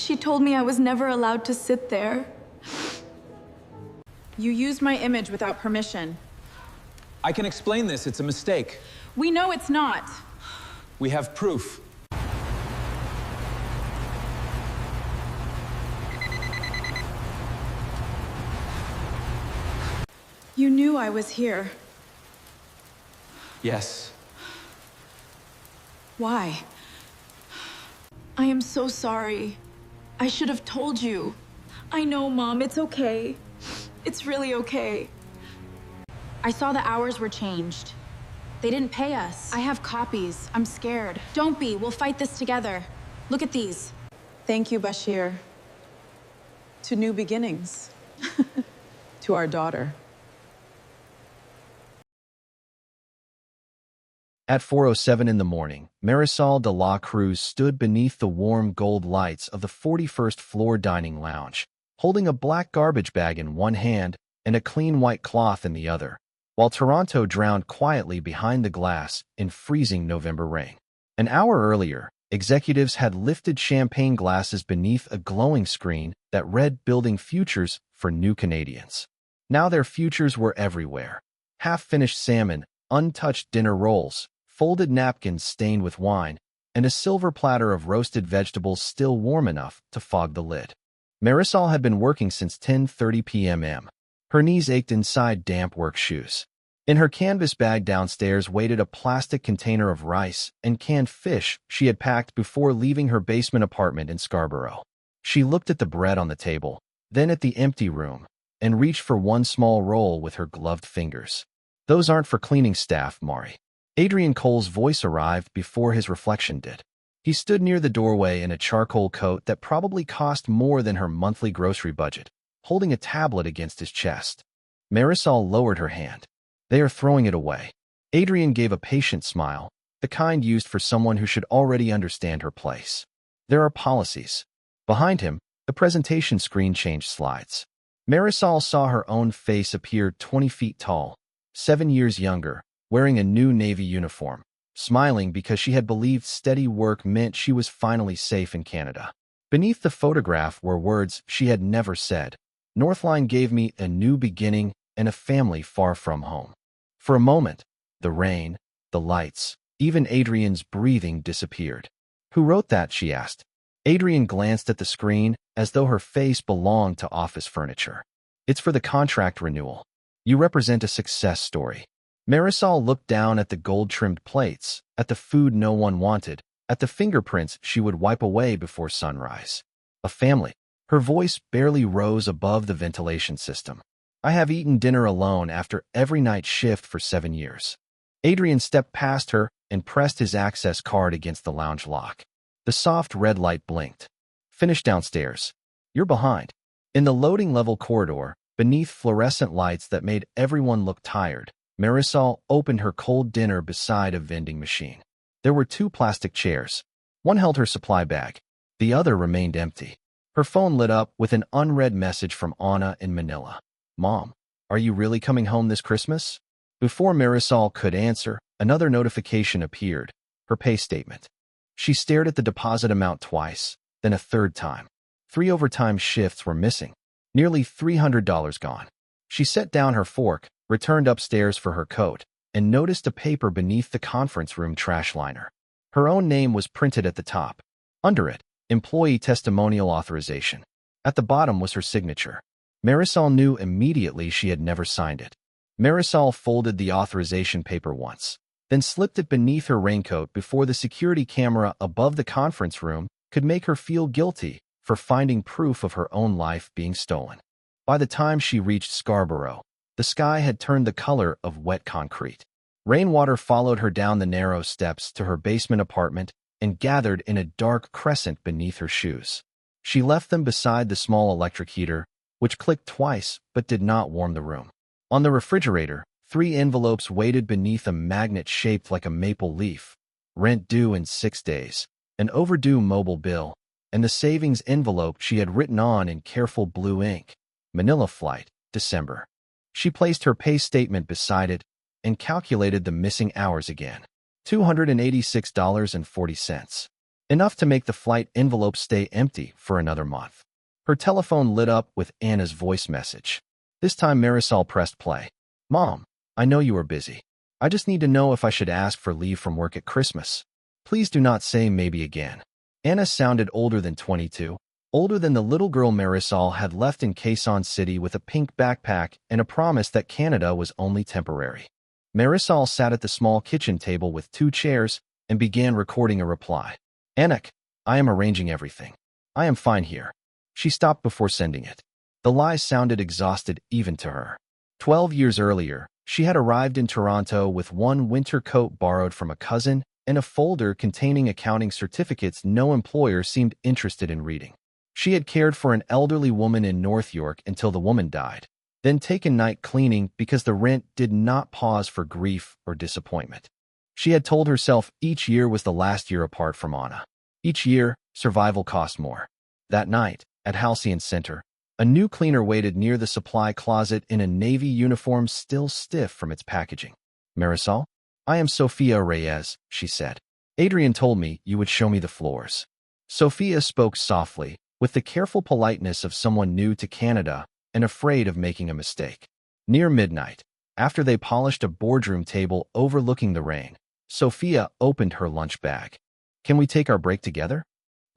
She told me I was never allowed to sit there. You used my image without permission. I can explain this. It's a mistake. We know it's not. We have proof. You knew I was here. Yes. Why? I am so sorry. I should have told you. I know, Mom, it's okay. It's really okay. I saw the hours were changed. They didn't pay us. I have copies. I'm scared. Don't be. We'll fight this together. Look at these. Thank you, Bashir. To new beginnings. To our daughter. At 4:07 in the morning, Marisol de la Cruz stood beneath the warm gold lights of the 41st floor dining lounge, holding a black garbage bag in one hand and a clean white cloth in the other, while Toronto drowned quietly behind the glass in freezing November rain. An hour earlier, executives had lifted champagne glasses beneath a glowing screen that read Building Futures for New Canadians. Now their futures were everywhere. Half-finished salmon, untouched dinner rolls, folded napkins stained with wine, and a silver platter of roasted vegetables still warm enough to fog the lid. Marisol had been working since 10:30 p.m. Her knees ached inside damp work shoes. In her canvas bag downstairs waited a plastic container of rice and canned fish she had packed before leaving her basement apartment in Scarborough. She looked at the bread on the table, then at the empty room, and reached for one small roll with her gloved fingers. "Those aren't for cleaning staff, Mari." Adrian Cole's voice arrived before his reflection did. He stood near the doorway in a charcoal coat that probably cost more than her monthly grocery budget, holding a tablet against his chest. Marisol lowered her hand. "They are throwing it away." Adrian gave a patient smile, the kind used for someone who should already understand her place. "There are policies." Behind him, the presentation screen changed slides. Marisol saw her own face appear 20 feet tall, 7 years younger, wearing a new Navy uniform, smiling because she had believed steady work meant she was finally safe in Canada. Beneath the photograph were words she had never said. "Northline gave me a new beginning and a family far from home." For a moment, the rain, the lights, even Adrian's breathing disappeared. "Who wrote that?" she asked. Adrian glanced at the screen as though her face belonged to office furniture. "It's for the contract renewal. You represent a success story." Marisol looked down at the gold-trimmed plates, at the food no one wanted, at the fingerprints she would wipe away before sunrise. "A family." Her voice barely rose above the ventilation system. "I have eaten dinner alone after every night shift for 7 years." Adrian stepped past her and pressed his access card against the lounge lock. The soft red light blinked. "Finish downstairs. You're behind." In the loading level corridor, beneath fluorescent lights that made everyone look tired, Marisol opened her cold dinner beside a vending machine. There were 2 plastic chairs. One held her supply bag. The other remained empty. Her phone lit up with an unread message from Anna in Manila. "Mom, are you really coming home this Christmas?" Before Marisol could answer, another notification appeared, her pay statement. She stared at the deposit amount twice, then a third time. 3 overtime shifts were missing. Nearly $300 gone. She set down her fork, returned upstairs for her coat, and noticed a paper beneath the conference room trash liner. Her own name was printed at the top. Under it, Employee Testimonial Authorization. At the bottom was her signature. Marisol knew immediately she had never signed it. Marisol folded the authorization paper once, then slipped it beneath her raincoat before the security camera above the conference room could make her feel guilty for finding proof of her own life being stolen. By the time she reached Scarborough, the sky had turned the color of wet concrete. Rainwater followed her down the narrow steps to her basement apartment and gathered in a dark crescent beneath her shoes. She left them beside the small electric heater, which clicked twice but did not warm the room. On the refrigerator, 3 envelopes waited beneath a magnet shaped like a maple leaf. Rent due in 6 days, an overdue mobile bill, and the savings envelope she had written on in careful blue ink. Manila flight, December. She placed her pay statement beside it and calculated the missing hours again. $286.40. enough to make the flight envelope stay empty for another month. Her telephone lit up with Anna's voice message. This time Marisol pressed play. Mom, I know you are busy. I just need to know if I should ask for leave from work at Christmas. Please do not say maybe again. Anna sounded older than 22, older than the little girl Marisol had left in Quezon City with a pink backpack and a promise that Canada was only temporary. Marisol sat at the small kitchen table with 2 chairs and began recording a reply. Anik, I am arranging everything. I am fine here. She stopped before sending it. The lies sounded exhausted even to her. 12 years earlier, she had arrived in Toronto with 1 winter coat borrowed from a cousin and a folder containing accounting certificates no employer seemed interested in reading. She had cared for an elderly woman in North York until the woman died, then taken night cleaning because the rent did not pause for grief or disappointment. She had told herself each year was the last year apart from Anna. Each year, survival cost more. That night, at Halcyon Center, a new cleaner waited near the supply closet in a navy uniform still stiff from its packaging. Marisol? I am Sophia Reyes, she said. Adrian told me you would show me the floors. Sophia spoke softly, with the careful politeness of someone new to Canada and afraid of making a mistake. Near midnight, after they polished a boardroom table overlooking the rain, Sophia opened her lunch bag. Can we take our break together?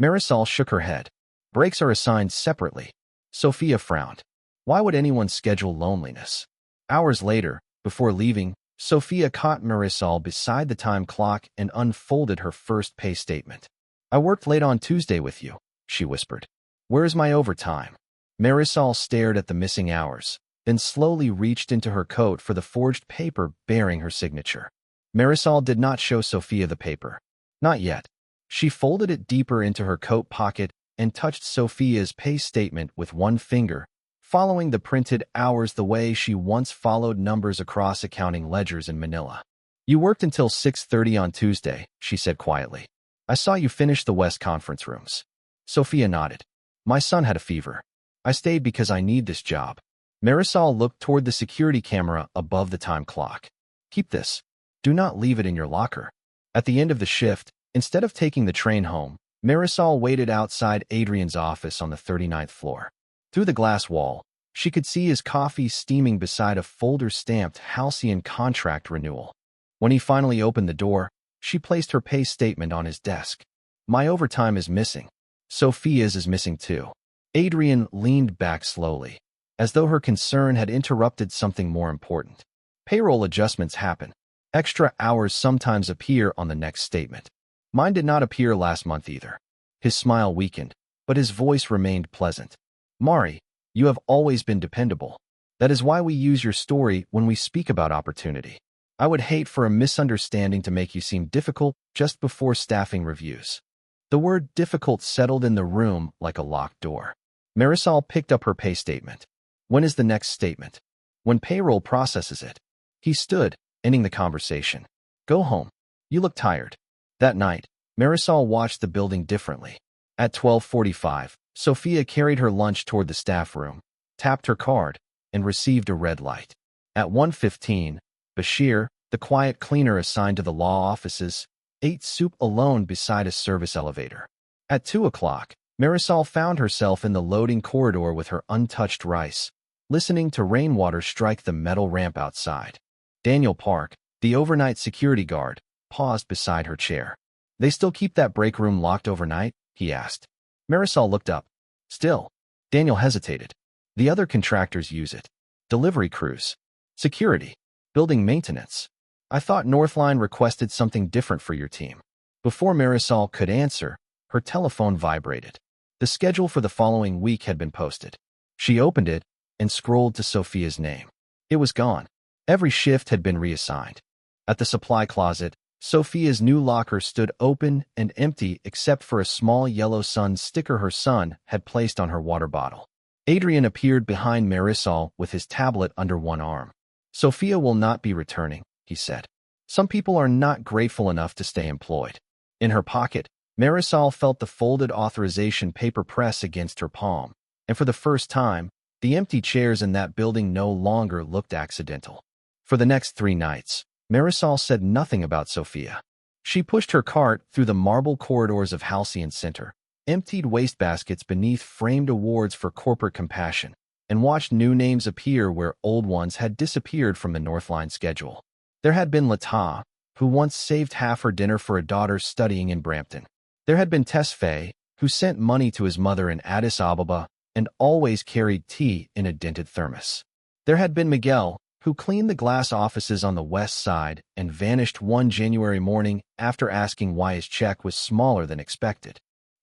Marisol shook her head. Breaks are assigned separately. Sophia frowned. Why would anyone schedule loneliness? Hours later, before leaving, Sophia caught Marisol beside the time clock and unfolded her first pay statement. I worked late on Tuesday with you, she whispered. Where is my overtime? Marisol stared at the missing hours, then slowly reached into her coat for the forged paper bearing her signature. Marisol did not show Sophia the paper. Not yet. She folded it deeper into her coat pocket and touched Sophia's pay statement with one finger, following the printed hours the way she once followed numbers across accounting ledgers in Manila. You worked until 6:30 on Tuesday, she said quietly. I saw you finish the West conference rooms. Sophia nodded. My son had a fever. I stayed because I need this job. Marisol looked toward the security camera above the time clock. Keep this. Do not leave it in your locker. At the end of the shift, instead of taking the train home, Marisol waited outside Adrian's office on the 39th floor. Through the glass wall, she could see his coffee steaming beside a folder stamped Halcyon contract renewal. When he finally opened the door, she placed her pay statement on his desk. My overtime is missing. Sophia's is missing too. Adrian leaned back slowly, as though her concern had interrupted something more important. Payroll adjustments happen. Extra hours sometimes appear on the next statement. Mine did not appear last month either. His smile weakened, but his voice remained pleasant. Mari, you have always been dependable. That is why we use your story when we speak about opportunity. I would hate for a misunderstanding to make you seem difficult just before staffing reviews. The word difficult settled in the room like a locked door. Marisol picked up her pay statement. When is the next statement? When payroll processes it. He stood, ending the conversation. Go home. You look tired. That night, Marisol watched the building differently. At 12:45, Sophia carried her lunch toward the staff room, tapped her card, and received a red light. At 1:15, Bashir, the quiet cleaner assigned to the law offices, ate soup alone beside a service elevator. At 2 o'clock, Marisol found herself in the loading corridor with her untouched rice, listening to rainwater strike the metal ramp outside. Daniel Park, the overnight security guard, paused beside her chair. They still keep that break room locked overnight? He asked. Marisol looked up. Still. Daniel hesitated. The other contractors use it. Delivery crews. Security. Building maintenance. I thought Northline requested something different for your team. Before Marisol could answer, her telephone vibrated. The schedule for the following week had been posted. She opened it and scrolled to Sophia's name. It was gone. Every shift had been reassigned. At the supply closet, Sophia's new locker stood open and empty except for a small yellow sun sticker her son had placed on her water bottle. Adrian appeared behind Marisol with his tablet under one arm. Sophia will not be returning, he said. Some people are not grateful enough to stay employed. In her pocket, Marisol felt the folded authorization paper press against her palm, and for the first time, the empty chairs in that building no longer looked accidental. For the next 3 nights, Marisol said nothing about Sophia. She pushed her cart through the marble corridors of Halcyon Center, emptied wastebaskets beneath framed awards for corporate compassion, and watched new names appear where old ones had disappeared from the Northline schedule. There had been Lata, who once saved half her dinner for a daughter studying in Brampton. There had been Tesfaye, who sent money to his mother in Addis Ababa and always carried tea in a dented thermos. There had been Miguel, who cleaned the glass offices on the west side and vanished one January morning after asking why his check was smaller than expected.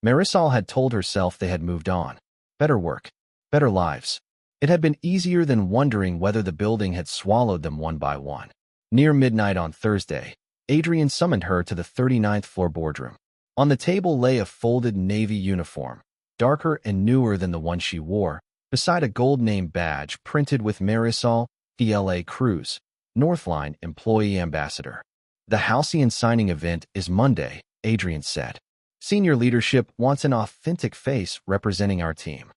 Marisol had told herself they had moved on. Better work. Better lives. It had been easier than wondering whether the building had swallowed them one by one. Near midnight on Thursday, Adrian summoned her to the 39th floor boardroom. On the table lay a folded navy uniform, darker and newer than the one she wore, beside a gold name badge printed with Marisol DLA Cruz, Northline Employee Ambassador. The Halcyon signing event is Monday, Adrian said. Senior leadership wants an authentic face representing our team.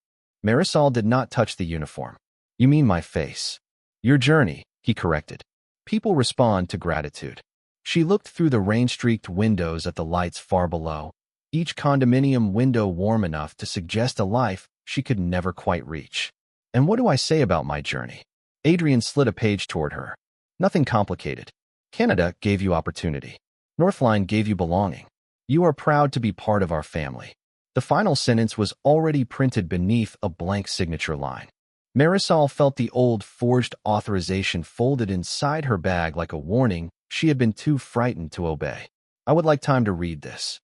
Marisol did not touch the uniform. You mean my face. Your journey, he corrected. People respond to gratitude. She looked through the rain-streaked windows at the lights far below, each condominium window warm enough to suggest a life she could never quite reach. And what do I say about my journey? Adrian slid a page toward her. Nothing complicated. Canada gave you opportunity. Northline gave you belonging. You are proud to be part of our family. The final sentence was already printed beneath a blank signature line. Marisol felt the old forged authorization folded inside her bag like a warning she had been too frightened to obey. I would like time to read this.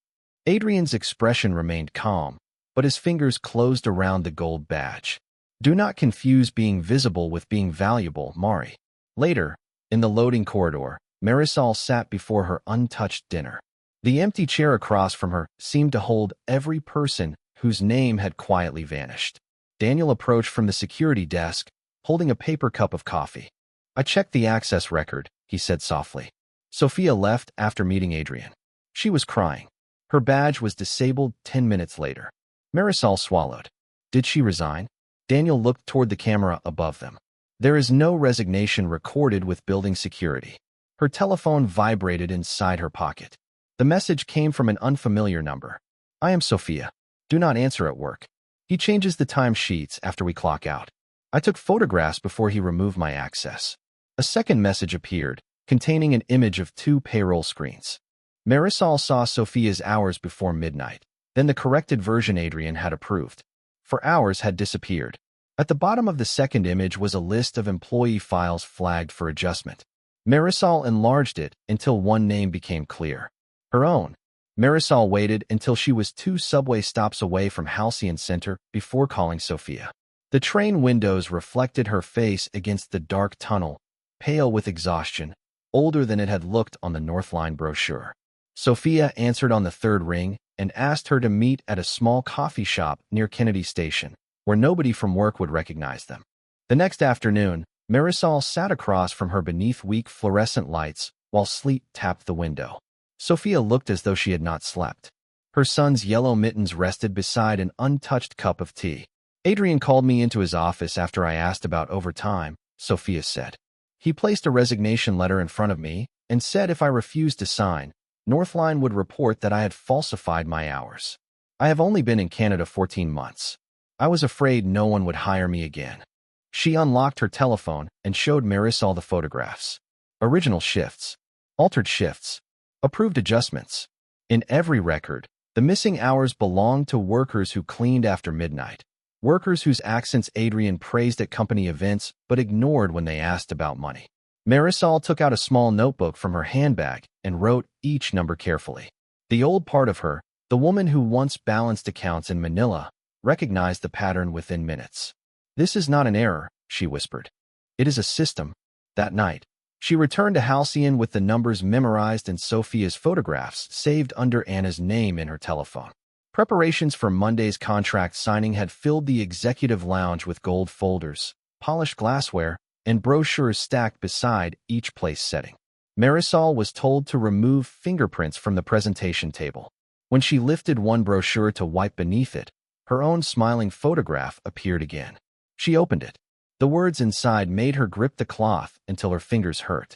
Adrian's expression remained calm, but his fingers closed around the gold badge. Do not confuse being visible with being valuable, Mari. Later, in the loading corridor, Marisol sat before her untouched dinner. The empty chair across from her seemed to hold every person whose name had quietly vanished. Daniel approached from the security desk, holding a paper cup of coffee. I checked the access record, he said softly. Sophia left after meeting Adrian. She was crying. Her badge was disabled 10 minutes later. Marisol swallowed. Did she resign? Daniel looked toward the camera above them. There is no resignation recorded with building security. Her telephone vibrated inside her pocket. The message came from an unfamiliar number. I am Sophia. Do not answer at work. He changes the time sheets after we clock out. I took photographs before he removed my access. A second message appeared, containing an image of 2 payroll screens. Marisol saw Sophia's hours before midnight, then the corrected version Adrian had approved. For hours had disappeared. At the bottom of the second image was a list of employee files flagged for adjustment. Marisol enlarged it until one name became clear. Her own. Marisol waited until she was 2 subway stops away from Halcyon Center before calling Sophia. The train windows reflected her face against the dark tunnel, pale with exhaustion, older than it had looked on the Northline brochure. Sophia answered on the third ring and asked her to meet at a small coffee shop near Kennedy Station, where nobody from work would recognize them. The next afternoon, Marisol sat across from her beneath weak fluorescent lights while sleep tapped the window. Sophia looked as though she had not slept. Her son's yellow mittens rested beside an untouched cup of tea. Adrian called me into his office after I asked about overtime, Sophia said. He placed a resignation letter in front of me and said if I refused to sign, Northline would report that I had falsified my hours. I have only been in Canada 14 months. I was afraid no one would hire me again. She unlocked her telephone and showed Marisol the photographs. Original shifts. Altered shifts. Approved adjustments. In every record, the missing hours belonged to workers who cleaned after midnight. Workers whose accents Adrian praised at company events but ignored when they asked about money. Marisol took out a small notebook from her handbag and wrote each number carefully. The old part of her, the woman who once balanced accounts in Manila, recognized the pattern within minutes. This is not an error, she whispered. It is a system. That night, she returned to Halcyon with the numbers memorized and Sophia's photographs saved under Anna's name in her telephone. Preparations for Monday's contract signing had filled the executive lounge with gold folders, polished glassware, and brochures stacked beside each place setting. Marisol was told to remove fingerprints from the presentation table. When she lifted one brochure to wipe beneath it, her own smiling photograph appeared again. She opened it. The words inside made her grip the cloth until her fingers hurt.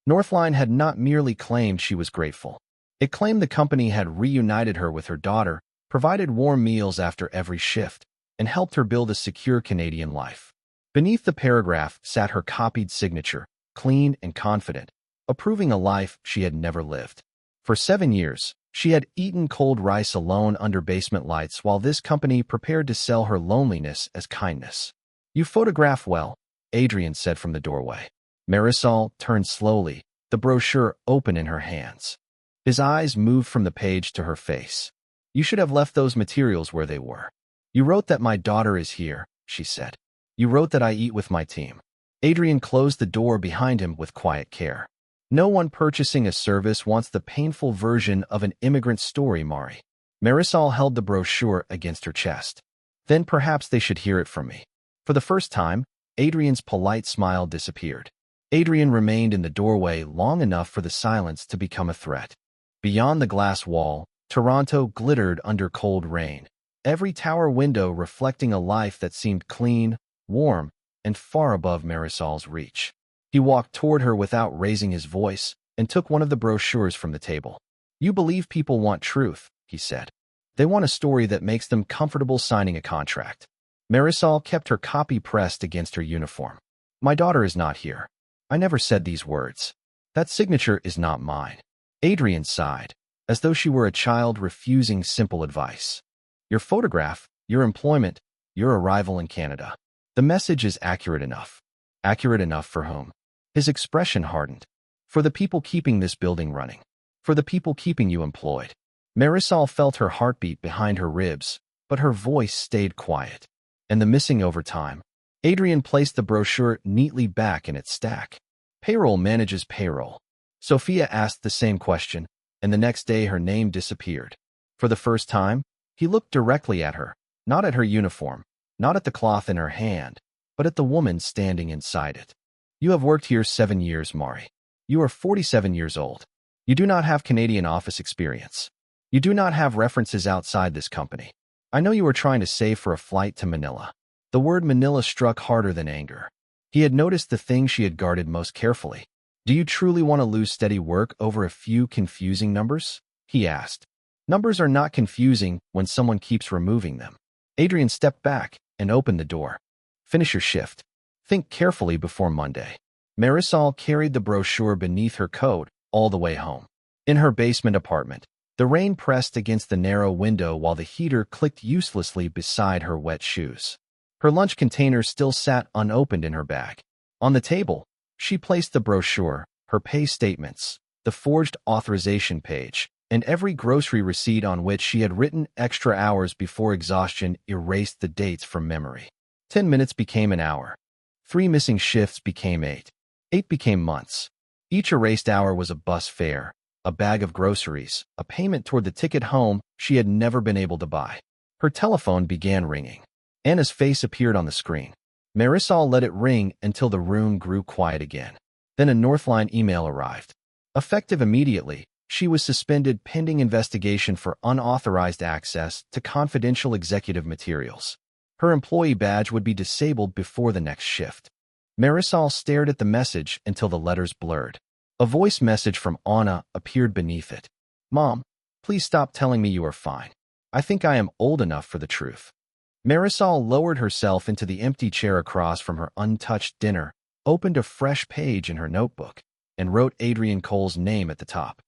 Northline had not merely claimed she was grateful. It claimed the company had reunited her with her daughter, provided warm meals after every shift, and helped her build a secure Canadian life. Beneath the paragraph sat her copied signature, clean and confident, approving a life she had never lived. For 7 years, she had eaten cold rice alone under basement lights while this company prepared to sell her loneliness as kindness. "You photograph well," Adrian said from the doorway. Marisol turned slowly, the brochure open in her hands. His eyes moved from the page to her face. "You should have left those materials where they were. You wrote that my daughter is here," she said. "You wrote that I eat with my team." Adrian closed the door behind him with quiet care. "No one purchasing a service wants the painful version of an immigrant story, Mari." Marisol held the brochure against her chest. "Then perhaps they should hear it from me." For the first time, Adrian's polite smile disappeared. Adrian remained in the doorway long enough for the silence to become a threat. Beyond the glass wall, Toronto glittered under cold rain, every tower window reflecting a life that seemed clean, warm, and far above Marisol's reach. He walked toward her without raising his voice and took one of the brochures from the table. "You believe people want truth," he said. "They want a story that makes them comfortable signing a contract." Marisol kept her copy pressed against her uniform. "My daughter is not here. I never said these words. That signature is not mine." Adrian sighed, as though she were a child refusing simple advice. "Your photograph, your employment, your arrival in Canada. The message is accurate enough." Accurate enough for whom? His expression hardened. "For the people keeping this building running. For the people keeping you employed." Marisol felt her heartbeat behind her ribs, but her voice stayed quiet. "And the missing overtime." Adrian placed the brochure neatly back in its stack. "Payroll manages payroll." Sophia asked the same question, and the next day her name disappeared. For the first time, he looked directly at her, not at her uniform, not at the cloth in her hand, but at the woman standing inside it. "You have worked here 7 years, Mari. You are 47 years old. You do not have Canadian office experience. You do not have references outside this company. I know you were trying to save for a flight to Manila." The word Manila struck harder than anger. He had noticed the thing she had guarded most carefully. "Do you truly want to lose steady work over a few confusing numbers?" he asked. "Numbers are not confusing when someone keeps removing them." Adrian stepped back and opened the door. "Finish your shift. Think carefully before Monday." Marisol carried the brochure beneath her coat all the way home. In her basement apartment, the rain pressed against the narrow window while the heater clicked uselessly beside her wet shoes. Her lunch container still sat unopened in her bag. On the table, she placed the brochure, her pay statements, the forged authorization page, and every grocery receipt on which she had written extra hours before exhaustion erased the dates from memory. 10 minutes became an hour. 3 missing shifts became 8. 8 became months. Each erased hour was a bus fare, a bag of groceries, a payment toward the ticket home she had never been able to buy. Her telephone began ringing. Anna's face appeared on the screen. Marisol let it ring until the room grew quiet again. Then a Northline email arrived. Effective immediately, she was suspended pending investigation for unauthorized access to confidential executive materials. Her employee badge would be disabled before the next shift. Marisol stared at the message until the letters blurred. A voice message from Anna appeared beneath it. "Mom, please stop telling me you are fine. I think I am old enough for the truth." Marisol lowered herself into the empty chair across from her untouched dinner, opened a fresh page in her notebook, and wrote Adrian Cole's name at the top.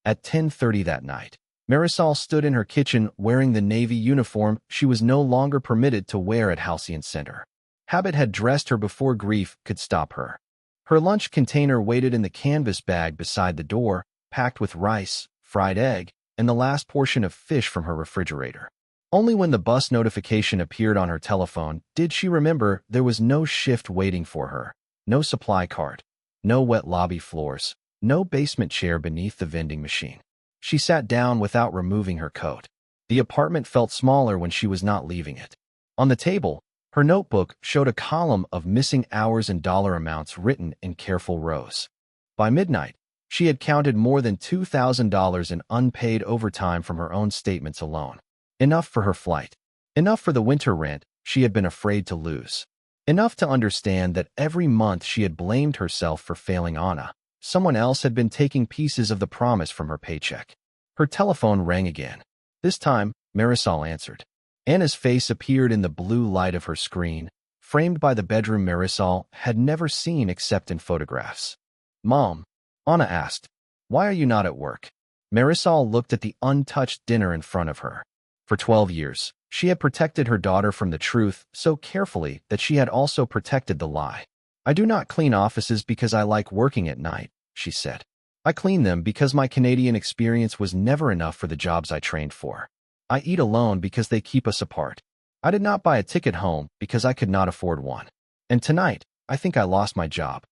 At 10:30 that night, Marisol stood in her kitchen wearing the navy uniform she was no longer permitted to wear at Halcyon Center. Habit had dressed her before grief could stop her. Her lunch container waited in the canvas bag beside the door, packed with rice, fried egg, and the last portion of fish from her refrigerator. Only when the bus notification appeared on her telephone did she remember there was no shift waiting for her, no supply cart, no wet lobby floors, no basement chair beneath the vending machine. She sat down without removing her coat. The apartment felt smaller when she was not leaving it. On the table, her notebook showed a column of missing hours and dollar amounts written in careful rows. By midnight, she had counted more than $2,000 in unpaid overtime from her own statements alone. Enough for her flight. Enough for the winter rent she had been afraid to lose. Enough to understand that every month she had blamed herself for failing Anna. Someone else had been taking pieces of the promise from her paycheck. Her telephone rang again. This time, Marisol answered. Anna's face appeared in the blue light of her screen, framed by the bedroom Marisol had never seen except in photographs. "Mom," Anna asked, "why are you not at work?" Marisol looked at the untouched dinner in front of her. For 12 years, she had protected her daughter from the truth so carefully that she had also protected the lie. "I do not clean offices because I like working at night," she said. "I clean them because my Canadian experience was never enough for the jobs I trained for. I eat alone because they keep us apart. I did not buy a ticket home because I could not afford one. And tonight, I think I lost my job."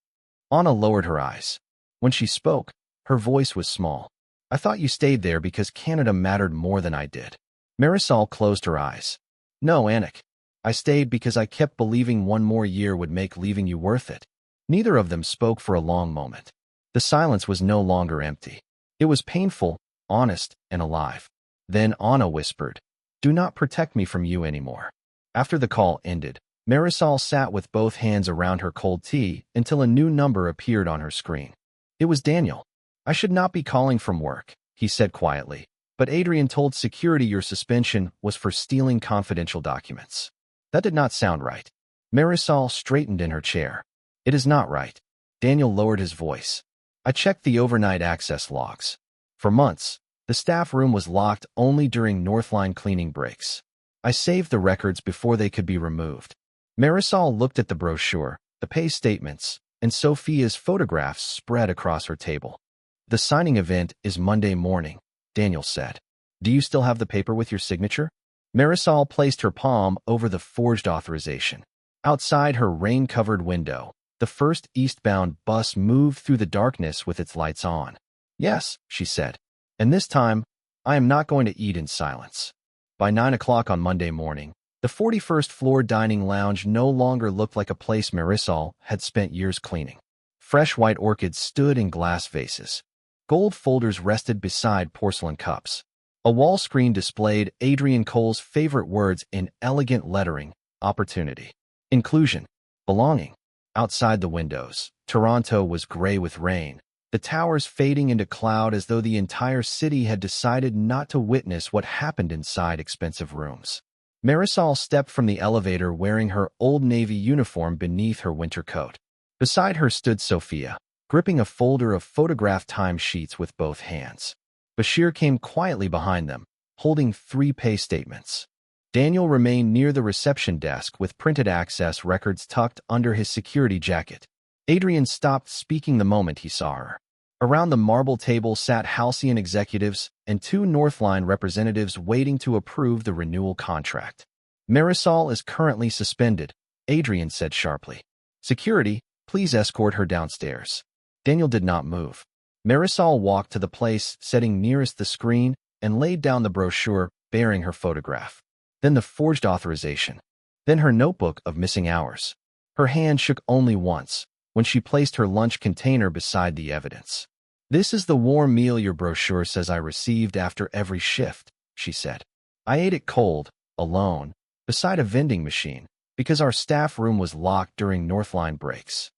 Anna lowered her eyes. When she spoke, her voice was small. "I thought you stayed there because Canada mattered more than I did." Marisol closed her eyes. "No, Anik. I stayed because I kept believing one more year would make leaving you worth it." Neither of them spoke for a long moment. The silence was no longer empty. It was painful, honest, and alive. Then Anna whispered, "Do not protect me from you anymore." After the call ended, Marisol sat with both hands around her cold tea until a new number appeared on her screen. It was Daniel. "I should not be calling from work," he said quietly, "but Adrian told security your suspension was for stealing confidential documents." That did not sound right. Marisol straightened in her chair. "It is not right." Daniel lowered his voice. "I checked the overnight access logs. For months, the staff room was locked only during Northline cleaning breaks. I saved the records before they could be removed." Marisol looked at the brochure, the pay statements, and Sophia's photographs spread across her table. "The signing event is Monday morning," Daniel said. "Do you still have the paper with your signature?" Marisol placed her palm over the forged authorization. Outside her rain-covered window, the first eastbound bus moved through the darkness with its lights on. "Yes," she said. "And this time, I am not going to eat in silence." By 9 o'clock on Monday morning, the 41st floor dining lounge no longer looked like a place Marisol had spent years cleaning. Fresh white orchids stood in glass vases. Gold folders rested beside porcelain cups. A wall screen displayed Adrian Cole's favorite words in elegant lettering: opportunity, inclusion, belonging. Outside the windows, Toronto was gray with rain, the towers fading into cloud as though the entire city had decided not to witness what happened inside expensive rooms. Marisol stepped from the elevator wearing her Old Navy uniform beneath her winter coat. Beside her stood Sophia, gripping a folder of photographed timesheets with both hands. Bashir came quietly behind them, holding 3 pay statements. Daniel remained near the reception desk with printed access records tucked under his security jacket. Adrian stopped speaking the moment he saw her. Around the marble table sat Halcyon executives and 2 Northline representatives waiting to approve the renewal contract. "Marisol is currently suspended," Adrian said sharply. "Security, please escort her downstairs." Daniel did not move. Marisol walked to the place sitting nearest the screen and laid down the brochure bearing her photograph. Then the forged authorization. Then her notebook of missing hours. Her hand shook only once, when she placed her lunch container beside the evidence. "This is the warm meal your brochure says I received after every shift," she said. "I ate it cold, alone, beside a vending machine, because our staff room was locked during Northline breaks."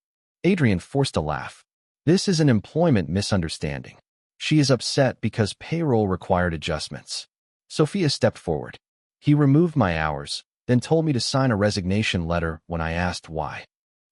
Adrian forced a laugh. "This is an employment misunderstanding. She is upset because payroll required adjustments." Sophia stepped forward. "He removed my hours, then told me to sign a resignation letter when I asked why."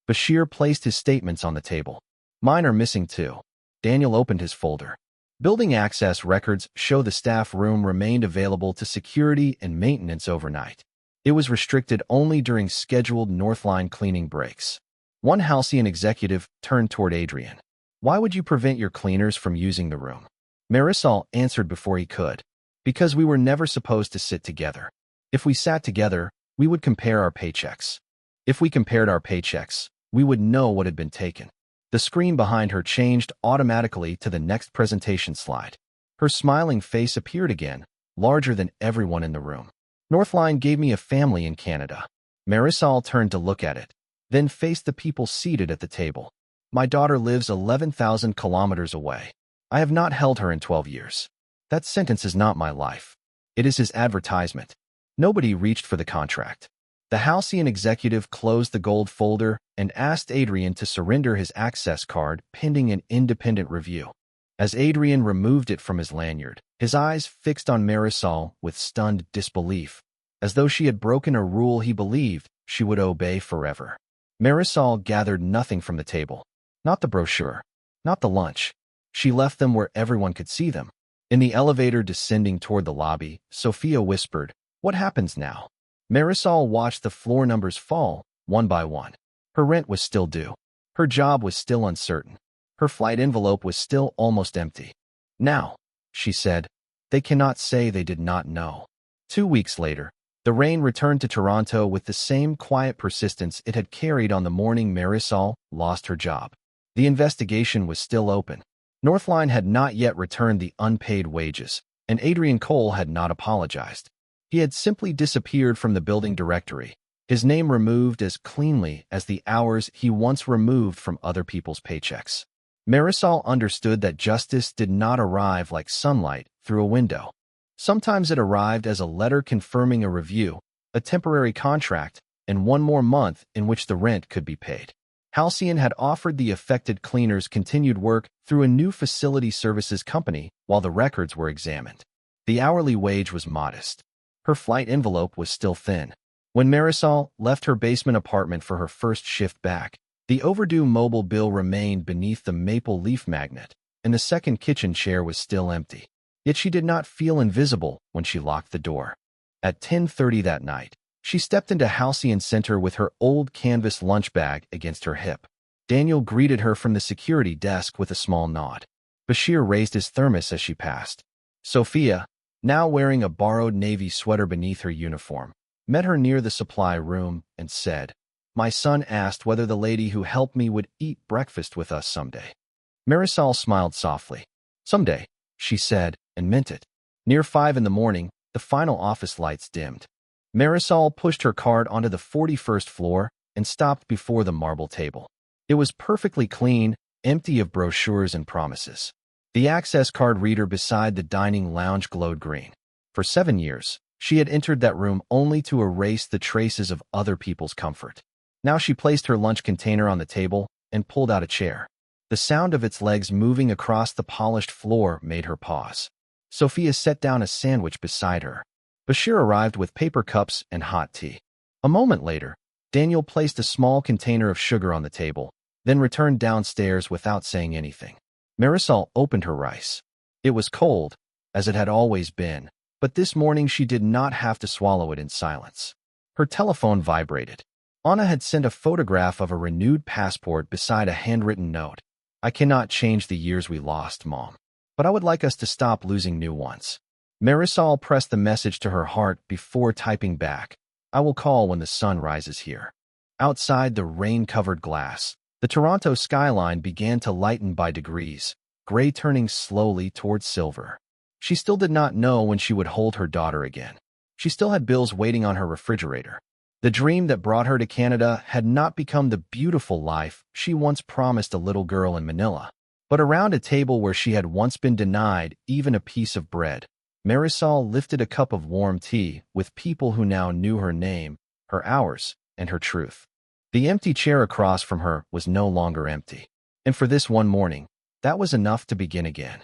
Bashir placed his statements on the table. "Mine are missing too." Daniel opened his folder. Building access records show the staff room remained available to security and maintenance overnight. It was restricted only during scheduled Northline cleaning breaks. One Halcyon executive turned toward Adrian. "Why would you prevent your cleaners from using the room?" Marisol answered before he could. "Because we were never supposed to sit together. If we sat together, we would compare our paychecks. If we compared our paychecks, we would know what had been taken." The screen behind her changed automatically to the next presentation slide. Her smiling face appeared again, larger than everyone in the room. "Northline gave me a family in Canada." Marisol turned to look at it, then faced the people seated at the table. "My daughter lives 11,000 kilometers away. I have not held her in 12 years. That sentence is not my life. It is his advertisement." Nobody reached for the contract. The Halcyon executive closed the gold folder and asked Adrian to surrender his access card pending an independent review. As Adrian removed it from his lanyard, his eyes fixed on Marisol with stunned disbelief, as though she had broken a rule he believed she would obey forever. Marisol gathered nothing from the table. Not the brochure. Not the lunch. She left them where everyone could see them. In the elevator descending toward the lobby, Sophia whispered, "What happens now?" Marisol watched the floor numbers fall, one by one. Her rent was still due. Her job was still uncertain. Her flight envelope was still almost empty. "Now," she said, "they cannot say they did not know." 2 weeks later, the rain returned to Toronto with the same quiet persistence it had carried on the morning Marisol lost her job. The investigation was still open. Northline had not yet returned the unpaid wages, and Adrian Cole had not apologized. He had simply disappeared from the building directory, his name removed as cleanly as the hours he once removed from other people's paychecks. Marisol understood that justice did not arrive like sunlight through a window. Sometimes it arrived as a letter confirming a review, a temporary contract, and one more month in which the rent could be paid. Halcyon had offered the affected cleaners continued work through a new facility services company while the records were examined. The hourly wage was modest. Her flight envelope was still thin. When Marisol left her basement apartment for her first shift back, the overdue mobile bill remained beneath the maple leaf magnet, and the second kitchen chair was still empty. Yet she did not feel invisible when she locked the door. At 10:30 that night, she stepped into Halcyon Center with her old canvas lunch bag against her hip. Daniel greeted her from the security desk with a small nod. Bashir raised his thermos as she passed. Sophia, now wearing a borrowed navy sweater beneath her uniform, met her near the supply room and said, "My son asked whether the lady who helped me would eat breakfast with us someday." Marisol smiled softly. "Someday," she said, and meant it. Near 5 in the morning, the final office lights dimmed. Marisol pushed her cart onto the 41st floor and stopped before the marble table. It was perfectly clean, empty of brochures and promises. The access card reader beside the dining lounge glowed green. For 7 years, she had entered that room only to erase the traces of other people's comfort. Now she placed her lunch container on the table and pulled out a chair. The sound of its legs moving across the polished floor made her pause. Sophia set down a sandwich beside her. Bashir arrived with paper cups and hot tea. A moment later, Daniel placed a small container of sugar on the table, then returned downstairs without saying anything. Marisol opened her rice. It was cold, as it had always been, but this morning she did not have to swallow it in silence. Her telephone vibrated. Anna had sent a photograph of a renewed passport beside a handwritten note. "I cannot change the years we lost, Mom, but I would like us to stop losing new ones." Marisol pressed the message to her heart before typing back, "I will call when the sun rises here." Outside the rain-covered glass, the Toronto skyline began to lighten by degrees, gray turning slowly towards silver. She still did not know when she would hold her daughter again. She still had bills waiting on her refrigerator. The dream that brought her to Canada had not become the beautiful life she once promised a little girl in Manila. But around a table where she had once been denied even a piece of bread, Marisol lifted a cup of warm tea with people who now knew her name, her hours, and her truth. The empty chair across from her was no longer empty. And for this one morning, that was enough to begin again.